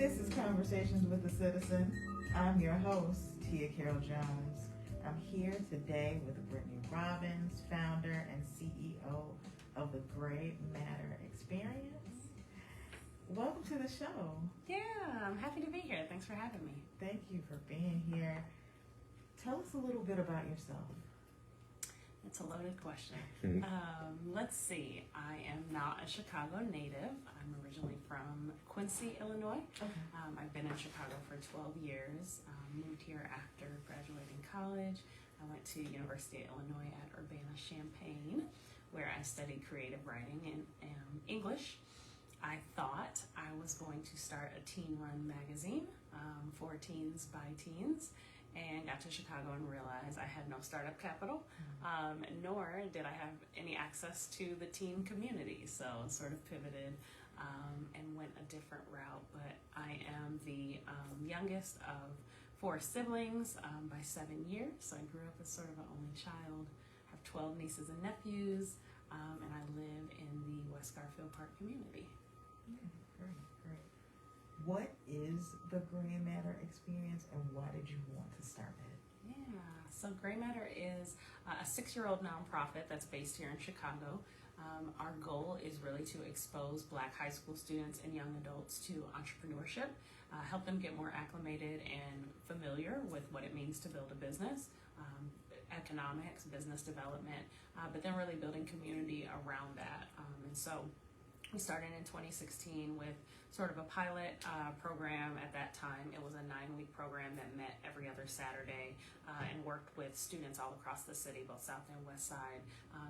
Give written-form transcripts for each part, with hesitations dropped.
This is Conversations with a Citizen. I'm your host, Tia Carol Jones. I'm here today with Britney Robbins, founder and CEO of the Gray Matter Experience. Welcome to the show. Yeah, I'm happy to be here. Thanks for having me. Thank you for being here. Tell us a little bit about yourself. It's a loaded question. Let's see. I am not a Chicago native. I'm originally from Quincy, Illinois. Okay. I've been in Chicago for 12 years. Moved here after graduating college. I went to University of Illinois at Urbana-Champaign, where I studied creative writing and English. I thought I was going to start a teen-run magazine for teens by teens, and got to Chicago and realized I had no startup capital, nor did I have any access to the teen community. So sort of pivoted and went a different route. But I am the youngest of 4 siblings by 7 years. So I grew up as sort of an only child. I have 12 nieces and nephews, and I live in the West Garfield Park community. Great. What is the Gray Matter Experience, and why did you want to start it? Yeah, so Gray Matter is a 6-year-old nonprofit that's based here in Chicago. Our goal is really to expose Black high school students and young adults to entrepreneurship, help them get more acclimated and familiar with what it means to build a business, economics, business development, but then really building community around that. And so we started in 2016 with sort of a pilot program at that time. It was a 9-week program that met every other Saturday and worked with students all across the city, both South and West Side,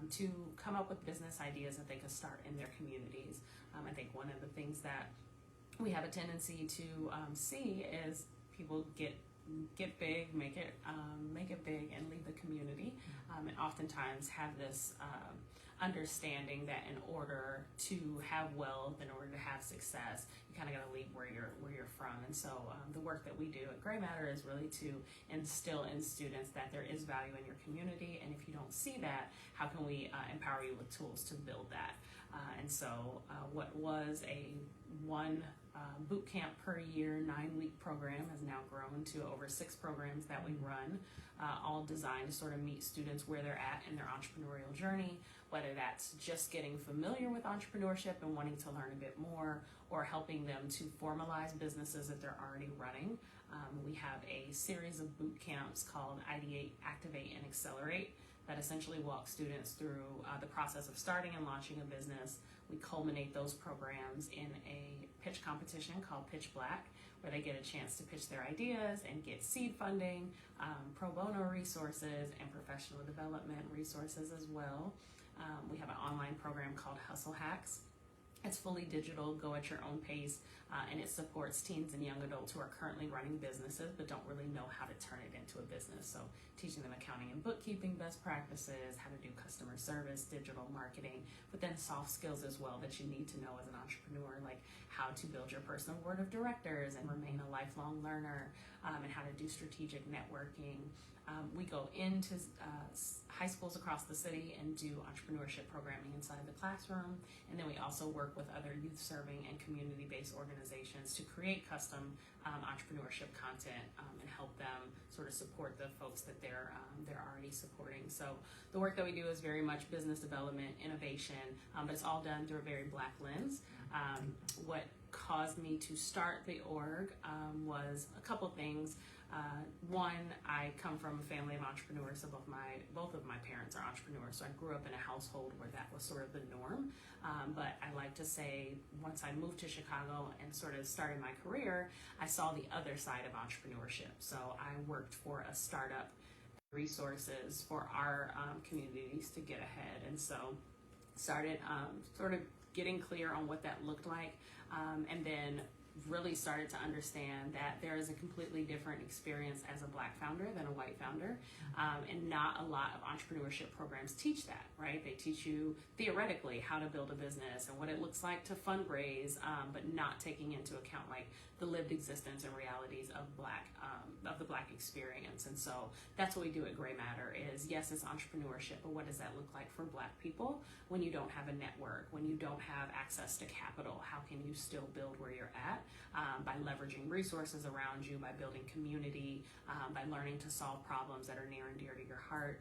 to come up with business ideas that they could start in their communities. I think one of the things that we have a tendency to see is people get big, make it big, and leave the community, and oftentimes have this understanding that in order to have wealth, in order to have success, you kind of got to leave where you're from. And so the work that we do at Gray Matter is really to instill in students that there is value in your community, and if you don't see that, how can we empower you with tools to build that? And so what was a one boot camp per year 9-week program has now grown to over 6 programs that we run, all designed to sort of meet students where they're at in their entrepreneurial journey, whether that's just getting familiar with entrepreneurship and wanting to learn a bit more, or helping them to formalize businesses that they're already running. We have a series of boot camps called Ideate, Activate, and Accelerate that essentially walk students through the process of starting and launching a business. We culminate those programs in a pitch competition called Pitch Black, where they get a chance to pitch their ideas and get seed funding, pro bono resources, and professional development resources as well. We have an online program called Hustle Hacks. It's fully digital, go at your own pace, and it supports teens and young adults who are currently running businesses but don't really know how to turn it into a business. So teaching them accounting and bookkeeping best practices, how to do customer service, digital marketing, but then soft skills as well that you need to know as an entrepreneur, like how to build your personal board of directors and remain a lifelong learner, and how to do strategic networking. We go into high schools across the city and do entrepreneurship programming inside the classroom, and then we also work with other youth-serving and community-based organizations to create custom entrepreneurship content and help them sort of support the folks that they're already supporting. So the work that we do is very much business development, innovation, but it's all done through a very Black lens. What caused me to start the org was a couple things. One, I come from a family of entrepreneurs, so both of my parents are entrepreneurs, so I grew up in a household where that was sort of the norm. But I like to say, once I moved to Chicago and sort of started my career, I saw the other side of entrepreneurship. So I worked for a startup, resources for our communities to get ahead, and so started sort of getting clear on what that looked like, and then really started to understand that there is a completely different experience as a Black founder than a white founder, and not a lot of entrepreneurship programs teach that, right? They teach you theoretically how to build a business and what it looks like to fundraise, but not taking into account like the lived existence and realities of the Black experience. And so that's what we do at Gray Matter is, yes, it's entrepreneurship, but what does that look like for Black people when you don't have a network, when you don't have access to capital? How can you still build where you're at? that by leveraging resources around you, by building community, by learning to solve problems that are near and dear to your heart.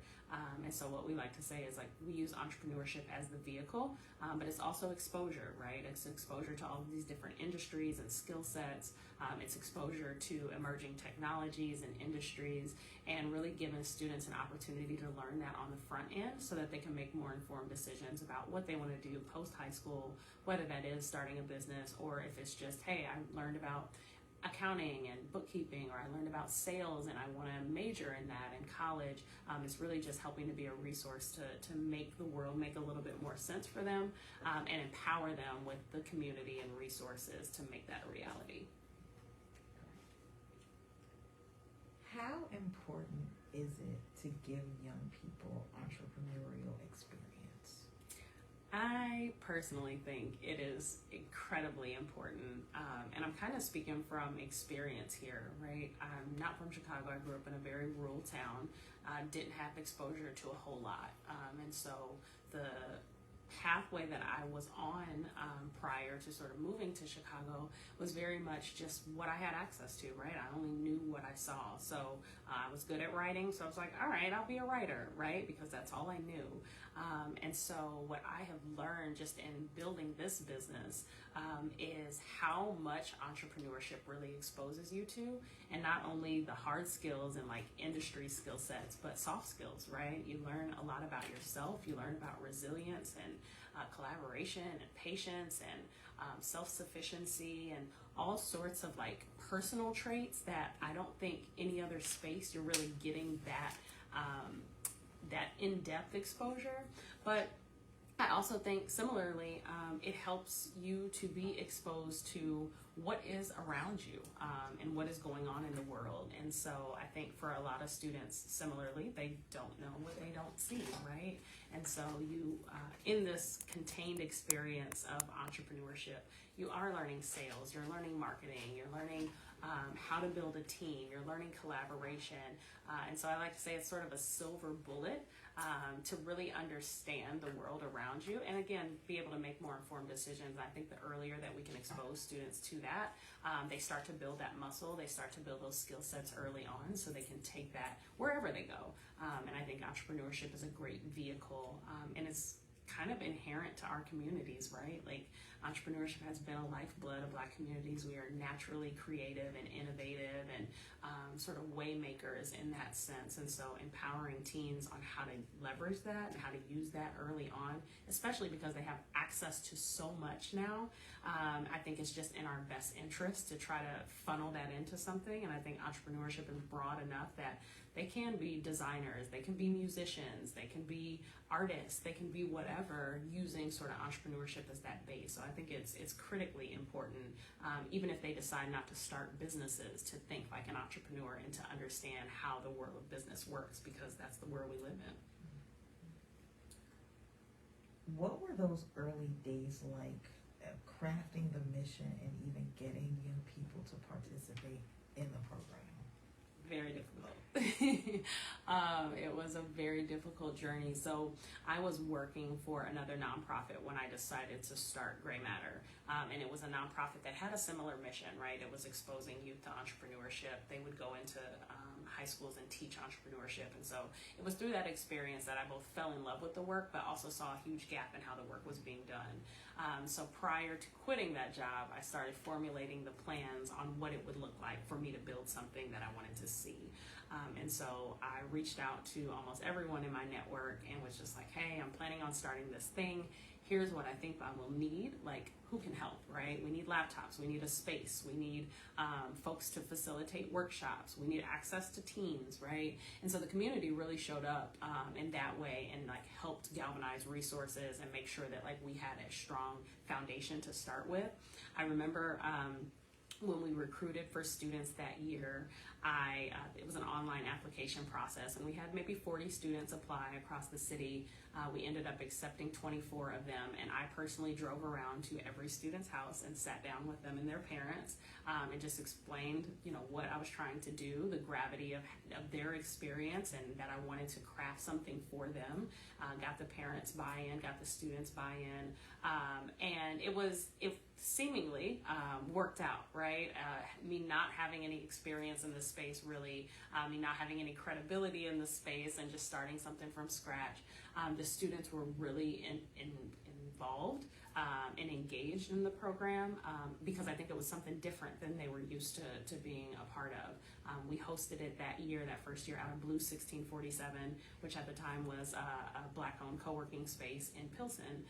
And so what we like to say is like we use entrepreneurship as the vehicle, but it's also exposure, right? It's exposure to all of these different industries and skill sets. It's exposure to emerging technologies and industries, and really giving students an opportunity to learn that on the front end so that they can make more informed decisions about what they want to do post high school, whether that is starting a business or if it's just, hey, I learned about accounting and bookkeeping, or I learned about sales and I want to major in that in college. It's really just helping to be a resource to make the world make a little bit more sense for them, and empower them with the community and resources to make that a reality. How important is it to give young people entrepreneurial experience? I personally think it is incredibly important, and I'm kind of speaking from experience here, right? I'm not from Chicago. I grew up in a very rural town, didn't have exposure to a whole lot, and so the pathway that I was on prior to sort of moving to Chicago was very much just what I had access to, right? I only knew what I saw. So I was good at writing, so I was like, all right, I'll be a writer, right? Because that's all I knew. And so what I have learned just in building this business is how much entrepreneurship really exposes you to, and not only the hard skills and like industry skill sets, but soft skills, right? You learn a lot about yourself. You learn about resilience and collaboration and patience and self-sufficiency and all sorts of like personal traits that I don't think any other space you're really getting that that in-depth exposure. But I also think similarly, it helps you to be exposed to what is around you and what is going on in the world. And so I think for a lot of students, similarly, they don't know what they don't see, right? And so you, in this contained experience of entrepreneurship, you are learning sales, you're learning marketing, you're learning how to build a team, you're learning collaboration. And so I like to say it's sort of a silver bullet to really understand the world around you, and again, be able to make more informed decisions. I think the earlier that we can expose students to that, they start to build that muscle, they start to build those skill sets early on so they can take that wherever they go. And I think entrepreneurship is a great vehicle, and it's kind of inherent to our communities, right? Like entrepreneurship has been a lifeblood of Black communities. We are naturally creative and innovative and sort of way makers in that sense. And so empowering teens on how to leverage that and how to use that early on, especially because they have access to so much now, I think it's just in our best interest to try to funnel that into something. And I think entrepreneurship is broad enough that they can be designers, they can be musicians, they can be artists, they can be whatever, using sort of entrepreneurship as that base. So I think it's critically important, even if they decide not to start businesses, to think like an entrepreneur and to understand how the world of business works, because that's the world we live in. What were those early days like, crafting the mission and even getting young people to participate in the program? Very difficult. It was a very difficult journey. So I was working for another nonprofit when I decided to start Gray Matter. And it was a nonprofit that had a similar mission, right? It was exposing youth to entrepreneurship. They would go into high schools and teach entrepreneurship. And so it was through that experience that I both fell in love with the work, but also saw a huge gap in how the work was being done. So prior to quitting that job, I started formulating the plans on what it would look like for me to build something that I wanted to see. And so I reached out to almost everyone in my network and was just like, hey, I'm planning on starting this thing. Here's what I think I will need. Like, who can help, right? We need laptops, we need a space, we need folks to facilitate workshops, we need access to teams, right? And so the community really showed up in that way and like helped galvanize resources and make sure that like we had a strong foundation to start with. I remember when we recruited for students that year, it was an online application process, and we had maybe 40 students apply across the city. We ended up accepting 24 of them, and I personally drove around to every student's house and sat down with them and their parents and just explained, what I was trying to do, the gravity of their experience, and that I wanted to craft something for them. Got the parents buy-in, got the students buy-in, and it seemingly worked out, right? Me not having any experience in this space, really, me not having any credibility in this space, and just starting something from scratch. The students were really involved and engaged in the program because I think it was something different than they were used to being a part of. We hosted it that first year, out of Blue 1647, which at the time was a Black-owned co-working space in Pilsen.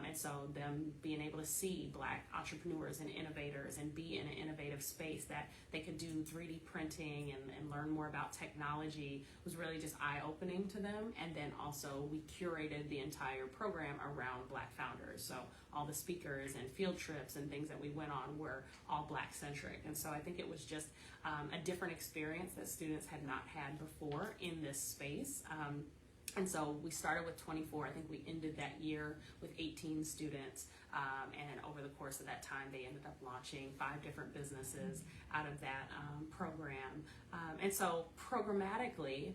And so them being able to see Black entrepreneurs and innovators and be in an innovative space that they could do 3D printing and learn more about technology was really just eye-opening to them. And then also we curated the entire program around Black founders. So all the speakers and field trips and things that we went on were all Black-centric. And so I think it was just a different experience that students had not had before in this space. And so we started with 24. I think we ended that year with 18 students. And over the course of that time, they ended up launching 5 different businesses out of that program. And so programmatically,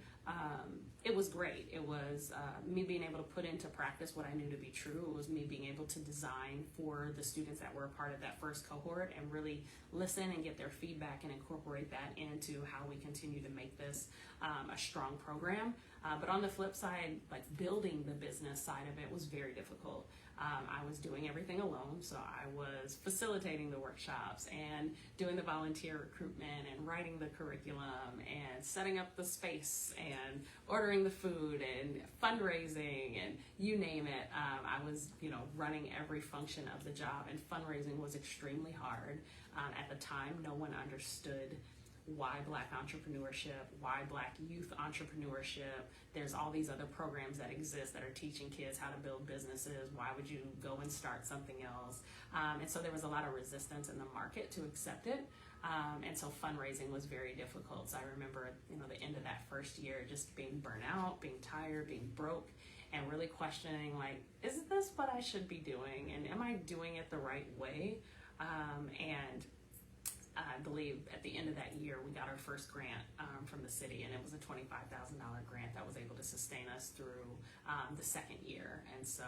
it was great. It was me being able to put into practice what I knew to be true. It was me being able to design for the students that were a part of that first cohort and really listen and get their feedback and incorporate that into how we continue to make this a strong program. But on the flip side, like building the business side of it was very difficult. I was doing everything alone, so I was facilitating the workshops and doing the volunteer recruitment and writing the curriculum and setting up the space and ordering the food and fundraising and you name it. I was, running every function of the job, and fundraising was extremely hard. At the time, no one understood why Black entrepreneurship, why Black youth entrepreneurship. There's all these other programs that exist that are teaching kids how to build businesses. Why would you go and start something else? And so there was a lot of resistance in the market to accept it. And so fundraising was very difficult. So I remember, the end of that first year, just being burnt out, being tired, being broke, and really questioning, like, is this what I should be doing? And am I doing it the right way? And I believe at the end of that year, we got our first grant from the city, and it was a $25,000 grant that was able to sustain us through the second year. And so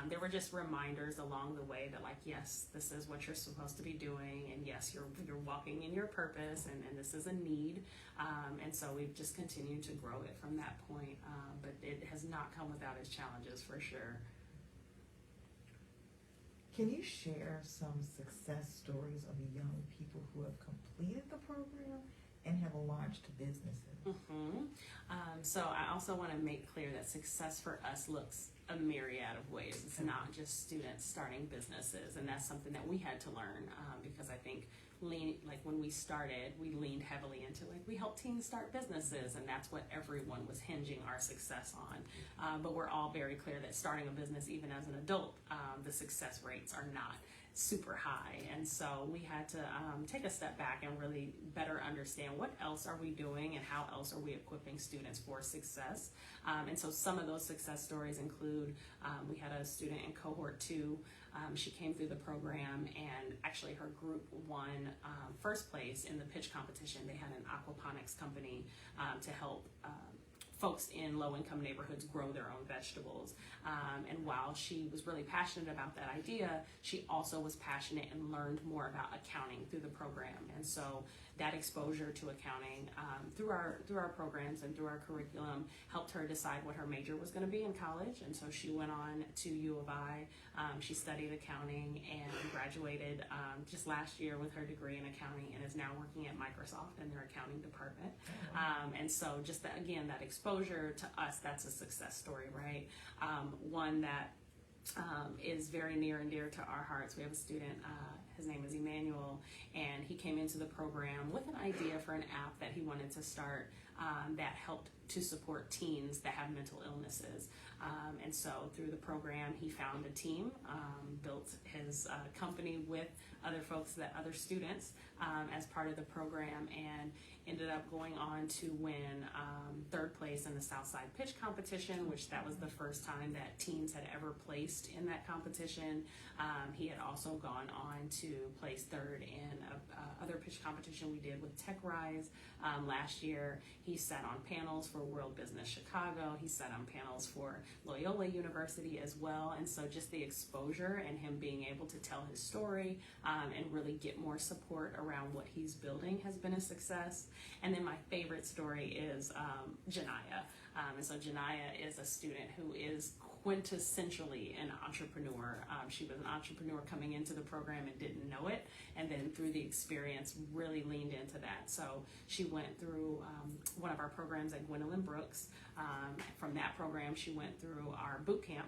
there were just reminders along the way that, like, yes, this is what you're supposed to be doing, and yes, you're walking in your purpose, and this is a need. And so we've just continued to grow it from that point, but it has not come without its challenges, for sure. Can you share some success stories of young people who have completed the program and have launched businesses? So I also want to make clear that success for us looks a myriad of ways. It's not just students starting businesses, and that's something that we had to learn because I think when we started, we leaned heavily into we help teens start businesses, and that's what everyone was hinging our success on. But we're all very clear that starting a business, even as an adult, the success rates are not super high. And so we had to take a step back and really better understand what else are we doing and how else are we equipping students for success. And so some of those success stories include, we had a student in cohort 2. She came through the program, and actually her group won first place in the pitch competition. They had an aquaponics company to help folks in low-income neighborhoods grow their own vegetables. And while she was really passionate about that idea, she also was passionate and learned more about accounting through the program. And so that exposure to accounting through our programs and through our curriculum helped her decide what her major was going to be in college. And so she went on to U of I. She studied accounting and graduated just last year with her degree in accounting, and is now working at Microsoft in their accounting department. And so just that exposure to us, that's a success story, right? One that is very near and dear to our hearts. We have a student, his name is Emmanuel, and he came into the program with an idea for an app that he wanted to start that helped to support teens that have mental illnesses. And so through the program, he found a team, built his company with other students as part of the program, and ended up going on to win third place in the Southside Pitch Competition, which that was the first time that teens had ever placed in that competition. He had also gone on to place third in other pitch competition we did with Tech Rise last year. He sat on panels for for World Business Chicago. He sat on panels for Loyola University as well. And so just the exposure and him being able to tell his story and really get more support around what he's building has been a success. And then my favorite story is Janaya. And so Janaya is a student who is quintessentially an entrepreneur. She was an entrepreneur coming into the program and didn't know it, and then through the experience really leaned into that. So she went through one of our programs at Gwendolyn Brooks. From that program, she went through our boot camp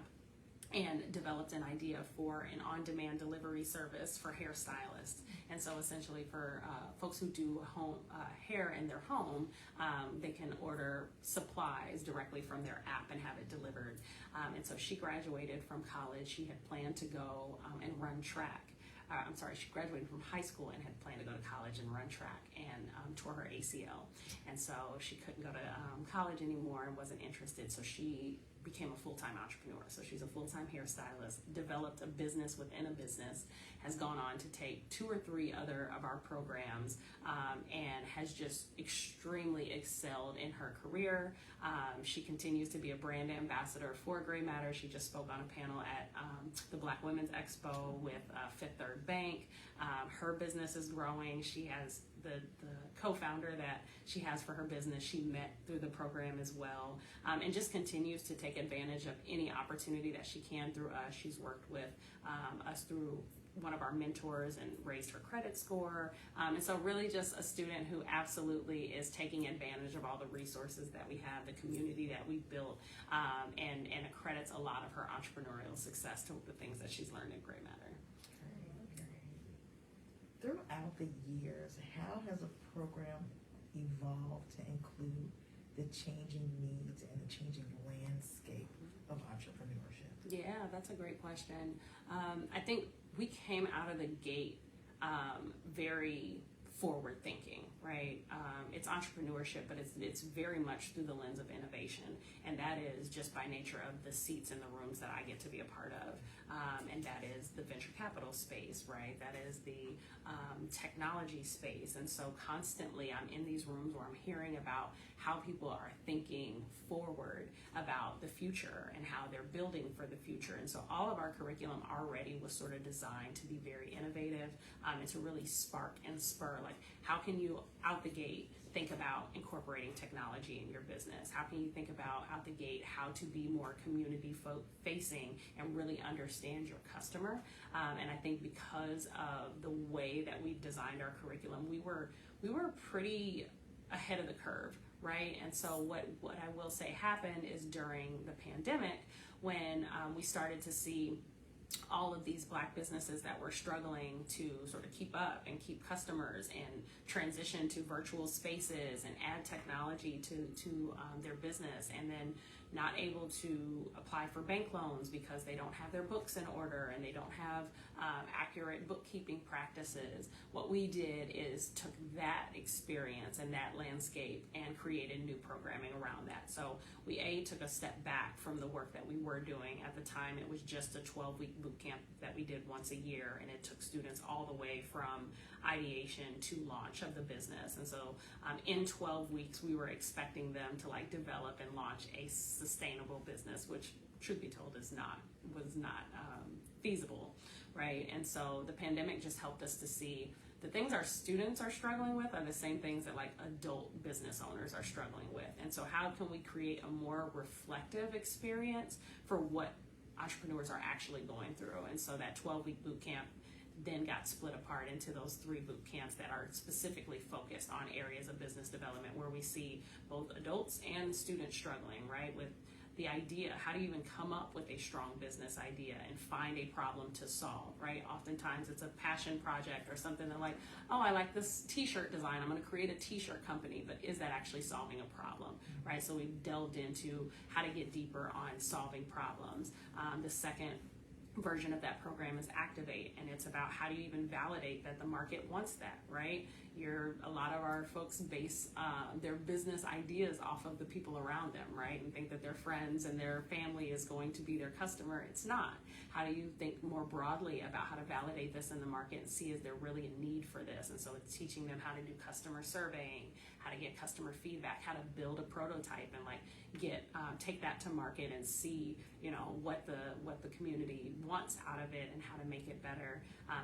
and developed an idea for an on-demand delivery service for hairstylists. And so essentially for folks who do home hair in their home, they can order supplies directly from their app and have it delivered. And so she graduated from college. She had planned to go and run track. She graduated from high school and had planned to go to college and run track, and tore her ACL. And so she couldn't go to college anymore and wasn't interested. So she became a full-time entrepreneur. So she's a full-time hairstylist, developed a business within a business, has gone on to take 2 or 3 other of our programs, and has just extremely excelled in her career. She continues to be a brand ambassador for Gray Matter. She just spoke on a panel at the Black Women's Expo with Fifth Third Bank. Her business is growing. She has the co-founder that she has for her business, she met through the program as well, and just continues to take advantage of any opportunity that she can through us. She's worked with us through one of our mentors and raised her credit score. And so really just a student who absolutely is taking advantage of all the resources that we have, the community that we've built, and accredits a lot of her entrepreneurial success to the things that she's learned at Gray Matter. Throughout the years, how has a program evolved to include the changing needs and the changing landscape of entrepreneurship? Yeah, that's a great question. I think we came out of the gate very forward thinking, right? It's entrepreneurship, but it's very much through the lens of innovation, and that is just by nature of the seats in the rooms that I get to be a part of, and that is the venture capital space, right? That is the technology space, and so constantly I'm in these rooms where I'm hearing about how people are thinking forward about the future and how they're building for the future. And so all of our curriculum already was sort of designed to be very innovative, and to really spark and spur, like how can you out the gate think about incorporating technology in your business? How can you think about out the gate how to be more community facing and really understand your customer? And I think because of the way that we've designed our curriculum, we were pretty ahead of the curve, right? And so what I will say happened is during the pandemic, when we started to see all of these Black businesses that were struggling to sort of keep up and keep customers and transition to virtual spaces and add technology to their business, and then not able to apply for bank loans because they don't have their books in order and they don't have accurate bookkeeping practices. What we did is took that experience and that landscape and created new programming around that. So we took a step back from the work that we were doing. At the time, it was just a 12-week boot camp that we did once a year, and it took students all the way from ideation to launch of the business. And so in 12 weeks, we were expecting them to develop and launch a sustainable business, which, truth be told, was not feasible, right? And so the pandemic just helped us to see the things our students are struggling with are the same things that adult business owners are struggling with. And so how can we create a more reflective experience for what entrepreneurs are actually going through? And so that 12-week boot camp then got split apart into those 3 boot camps that are specifically focused on areas of business development where we see both adults and students struggling, right, with the idea. How do you even come up with a strong business idea and find a problem to solve, right? Oftentimes it's a passion project or something that oh, I like this t-shirt design, I'm going to create a t-shirt company, but is that actually solving a problem, right? So we've delved into how to get deeper on solving problems. The second version of that program is Activate, and it's about how do you even validate that the market wants that, right? A lot of our folks base their business ideas off of the people around them, right? And think that their friends and their family is going to be their customer. It's not. How do you think more broadly about how to validate this in the market and see is there really a need for this? And so it's teaching them how to do customer surveying, how to get customer feedback, how to build a prototype and take that to market and see, what the community wants out of it and how to make it better.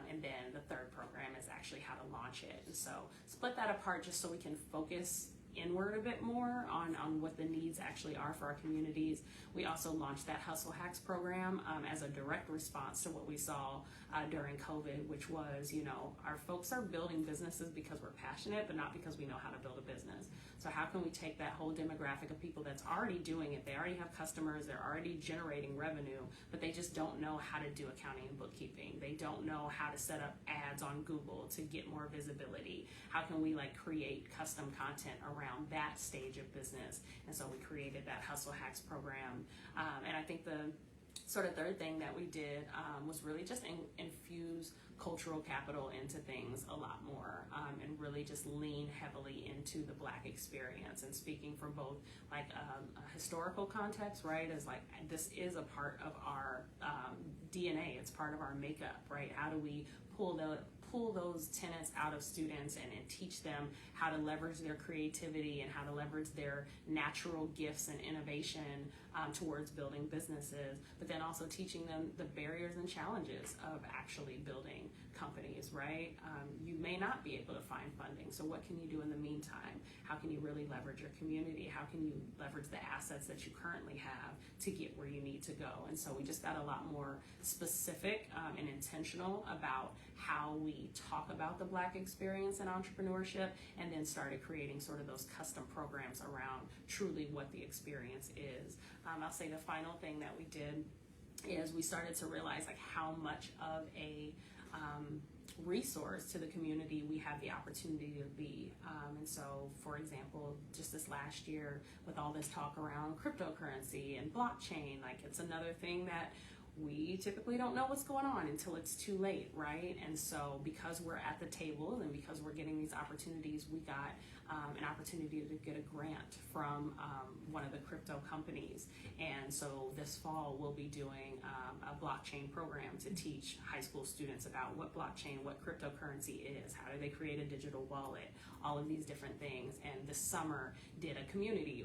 And then the third program is actually how to launch it. And so split that apart just so we can focus inward a bit more on what the needs actually are for our communities. We also launched that Hustle Hacks program as a direct response to what we saw during COVID, which was, our folks are building businesses because we're passionate, but not because we know how to build a business. So how can we take that whole demographic of people that's already doing it, they already have customers, they're already generating revenue, but they just don't know how to do accounting and bookkeeping. They don't know how to set up ads on Google to get more visibility. How can we create custom content around that stage of business? And so we created that Hustle Hacks program. And I think the sort of third thing that we did was really just infuse cultural capital into things a lot more, and really just lean heavily into the Black experience, and speaking from both a historical context, right, as this is a part of our DNA, it's part of our makeup, right? How do we pull those tenets out of students and teach them how to leverage their creativity and how to leverage their natural gifts and innovation towards building businesses, but then also teaching them the barriers and challenges of actually building companies, right? You may not be able to find funding, so what can you do in the meantime? How can you really leverage your community? How can you leverage the assets that you currently have to get where you need to go? And so we just got a lot more specific and intentional about how we talk about the Black experience in entrepreneurship, and then started creating sort of those custom programs around truly what the experience is. I'll say the final thing that we did is we started to realize how much of a resource to the community we have the opportunity to be. And so, for example, just this last year with all this talk around cryptocurrency and blockchain, it's another thing that we typically don't know what's going on until it's too late, right? And so because we're at the table and because we're getting these opportunities, we got an opportunity to get a grant from one of the crypto companies. And so this fall we'll be doing a blockchain program to teach high school students about what blockchain, what cryptocurrency is, how do they create a digital wallet, all of these different things. And this summer did a community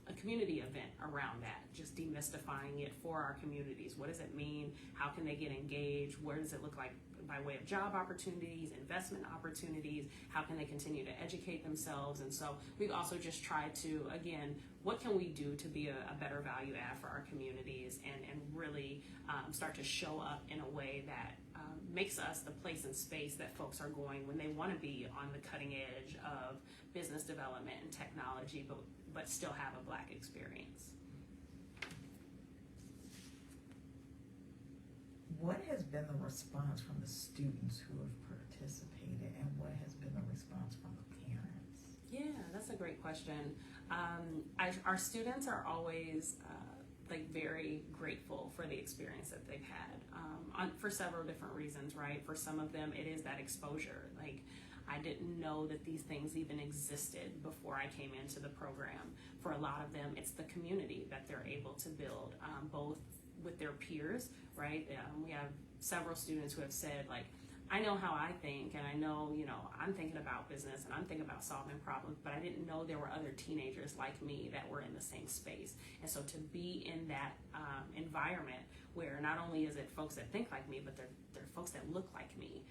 event around that, just demystifying it for our communities. What does it mean? How can they get engaged? Where does it look like by way of job opportunities, investment opportunities? How can they continue to educate themselves? And so we've also just tried to, again, what can we do to be a better value add for our communities, and really start to show up in a way that makes us the place and space that folks are going when they want to be on the cutting edge of business development and technology, but still have a Black experience. What has been the response from the students who have participated, and what has been the response from the parents? Yeah, that's a great question. Our students are always very grateful for the experience that they've had for several different reasons, right? For some of them, it is that exposure. I didn't know that these things even existed before I came into the program. For a lot of them, it's the community that they're able to build, both with their peers, right? We have several students who have said, I know how I think, and I know, I'm thinking about business and I'm thinking about solving problems, but I didn't know there were other teenagers like me that were in the same space. And so to be in that environment where not only is it folks that think like me, but they're folks that look like me,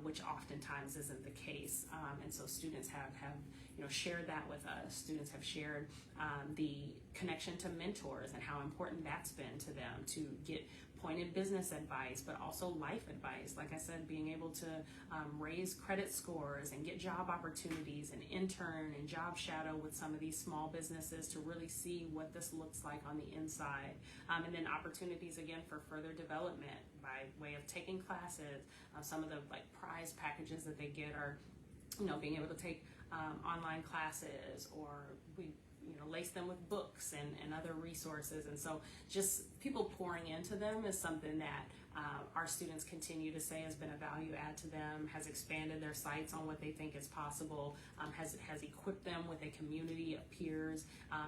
which oftentimes isn't the case. And so students have shared that with us. Students have shared the connection to mentors and how important that's been to them to get pointed business advice, but also life advice. Like I said, being able to raise credit scores and get job opportunities and intern and job shadow with some of these small businesses to really see what this looks like on the inside. And then opportunities again for further development by way of taking classes. Some of the prize packages that they get are, being able to take online classes, or lace them with books and other resources. And so just people pouring into them is something that our students continue to say has been a value add to them, has expanded their sights on what they think is possible, has equipped them with a community of peers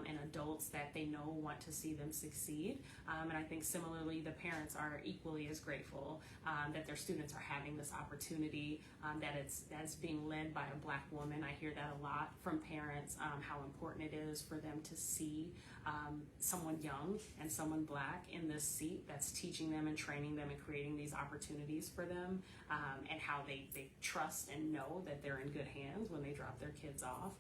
and adults that they know want to see them succeed. And I think similarly, the parents are equally as grateful that their students are having this opportunity, that it's being led by a Black woman. I hear that a lot from parents, how important it is for them to see someone young and someone Black in this seat that's teaching them and training them and creating these opportunities for them, and how they trust and know that they're in good hands when they drop their kids off.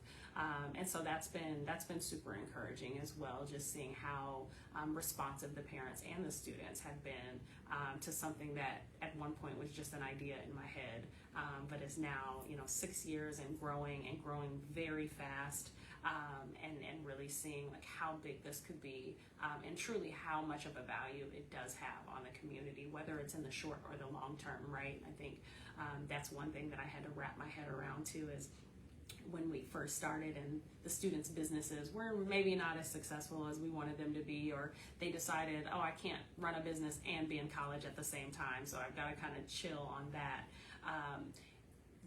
And so that's been super encouraging as well, just seeing how responsive the parents and the students have been to something that at one point was just an idea in my head, but is now 6 years and growing very fast. And really seeing like how big this could be, and truly how much of a value it does have on the community, whether it's in the short or the long term, right? I think that's one thing that I had to wrap my head around too, is when we first started and the students' businesses were maybe not as successful as we wanted them to be, or they decided, oh, I can't run a business and be in college at the same time, so I've got to kind of chill on that.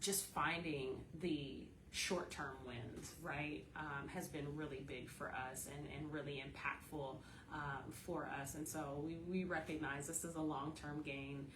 Just finding the short-term wins, right, has been really big for us and really impactful for us. And so we recognize this is a long-term game,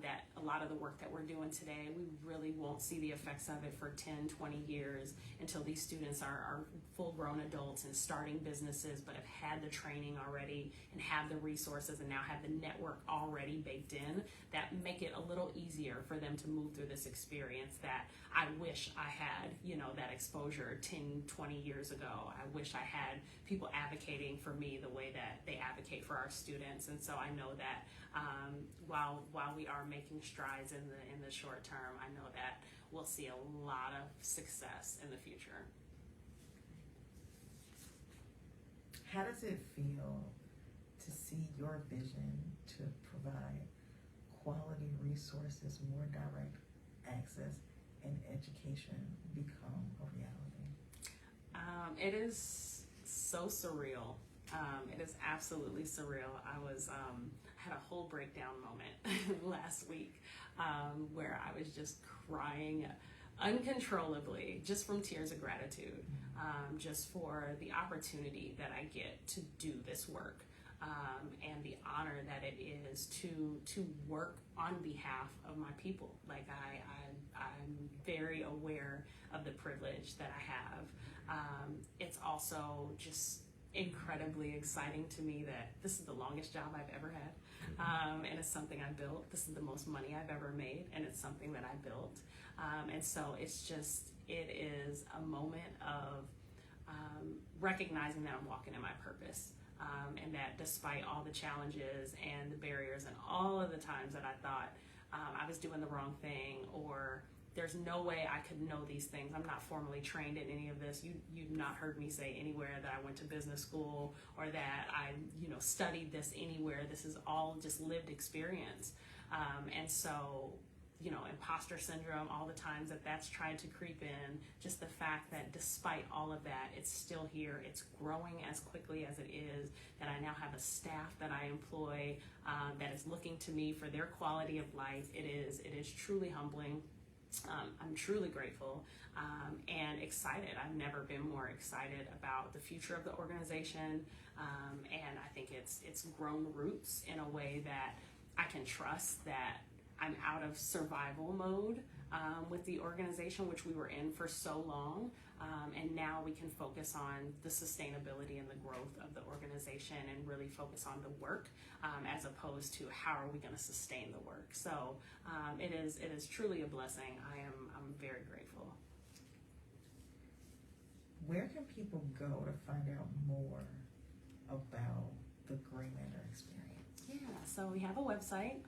that a lot of the work that we're doing today, we really won't see the effects of it for 10, 20 years until these students are full-grown adults and starting businesses, but have had the training already and have the resources and now have the network already baked in that make it a little easier for them to move through this experience that I wish I had, that exposure 10, 20 years ago. I wish I had people advocating for me the way that they advocate for our students. And so I know that while we are making strides in the short term, I know that we'll see a lot of success in the future. How does it feel to see your vision to provide quality resources, more direct access, and education become a reality? It is so surreal. It is absolutely surreal. I had a whole breakdown moment last week where I was just crying uncontrollably, just from tears of gratitude, just for the opportunity that I get to do this work. And the honor that it is to work on behalf of my people. Like I'm very aware of the privilege that I have. It's also just incredibly exciting to me that this is the longest job I've ever had, and it's something I built. This is the most money I've ever made, and it's something that I built. And so it is a moment of recognizing that I'm walking in my purpose. And that despite all the challenges and the barriers and all of the times that I thought I was doing the wrong thing, or there's no way I could know these things. I'm not formally trained in any of this. You've not heard me say anywhere that I went to business school or that I studied this anywhere. This is all just lived experience. And so imposter syndrome, all the times that's tried to creep in, just the fact that despite all of that, it's still here, it's growing as quickly as it is, that I now have a staff that I employ that is looking to me for their quality of life. It is truly humbling. I'm truly grateful and excited. I've never been more excited about the future of the organization, and I think it's grown roots in a way that I can trust that I'm out of survival mode with the organization, which we were in for so long, and now we can focus on the sustainability and the growth of the organization and really focus on the work as opposed to how are we going to sustain the work. So it is truly a blessing. I'm very grateful. Where can people go to find out more about the Gray Matter experience? Yeah, so we have a website.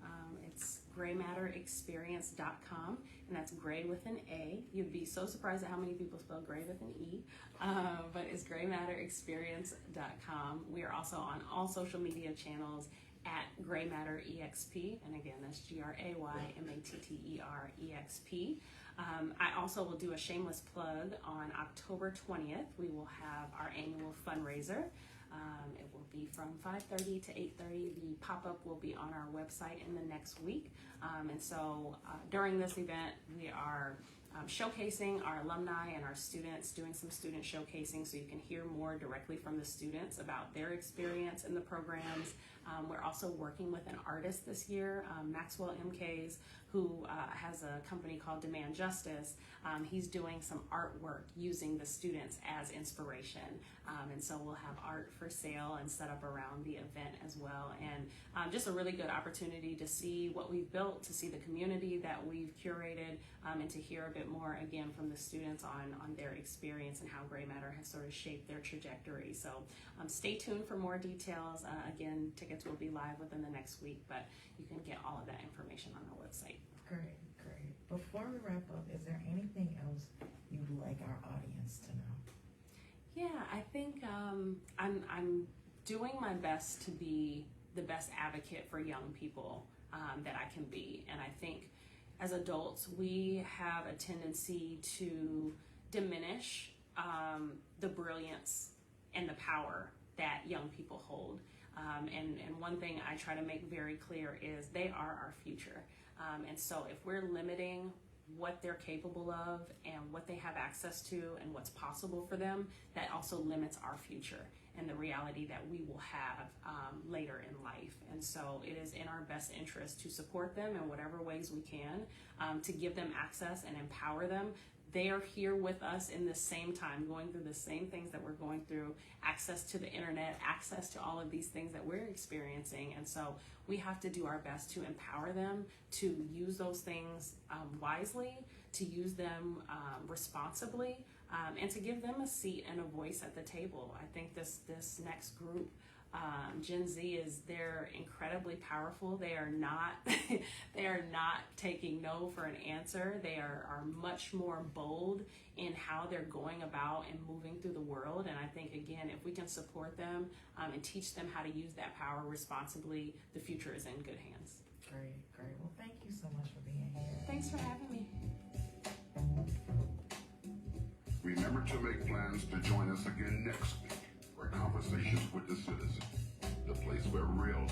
It's graymatterexperience.com, and that's gray with an A. You'd be so surprised at how many people spell gray with an E, but it's graymatterexperience.com. We are also on all social media channels at GrayMatterEXP, and again, that's GrayMatterEXP. I also will do a shameless plug on October 20th. We will have our annual fundraiser. It will be from 5:30 to 8:30. The pop-up will be on our website in the next week. And so during this event, we are showcasing our alumni and our students, doing some student showcasing so you can hear more directly from the students about their experience in the programs. We're also working with an artist this year, Maxwell MKs, who has a company called Demand Justice. He's doing some artwork using the students as inspiration. And so we'll have art for sale and set up around the event as well. And just a really good opportunity to see what we've built, to see the community that we've curated, and to hear a bit more again from the students on their experience and how Gray Matter has sort of shaped their trajectory. So stay tuned for more details. Again, tickets will be live within the next week, but you can get all of that information on our website. Great, great. Before we wrap up, is there anything else you'd like our audience to know? Yeah, I think I'm doing my best to be the best advocate for young people that I can be. And I think as adults, we have a tendency to diminish the brilliance and the power that young people hold. And one thing I try to make very clear is they are our future. And so if we're limiting what they're capable of and what they have access to and what's possible for them, that also limits our future and the reality that we will have later in life. And so it is in our best interest to support them in whatever ways we can, to give them access and empower them. They are here with us in the same time, going through the same things that we're going through, access to the internet, access to all of these things that we're experiencing. And so we have to do our best to empower them, to use those things wisely, to use them responsibly, and to give them a seat and a voice at the table. I think this next group, Gen Z, they're incredibly powerful. They are not taking no for an answer. They are much more bold in how they're going about and moving through the world. And I think, again, if we can support them and teach them how to use that power responsibly, the future is in good hands. Great, great. Well, thank you so much for being here. Thanks for having me. Remember to make plans to join us again next week for Conversations with the Citizen, the place where real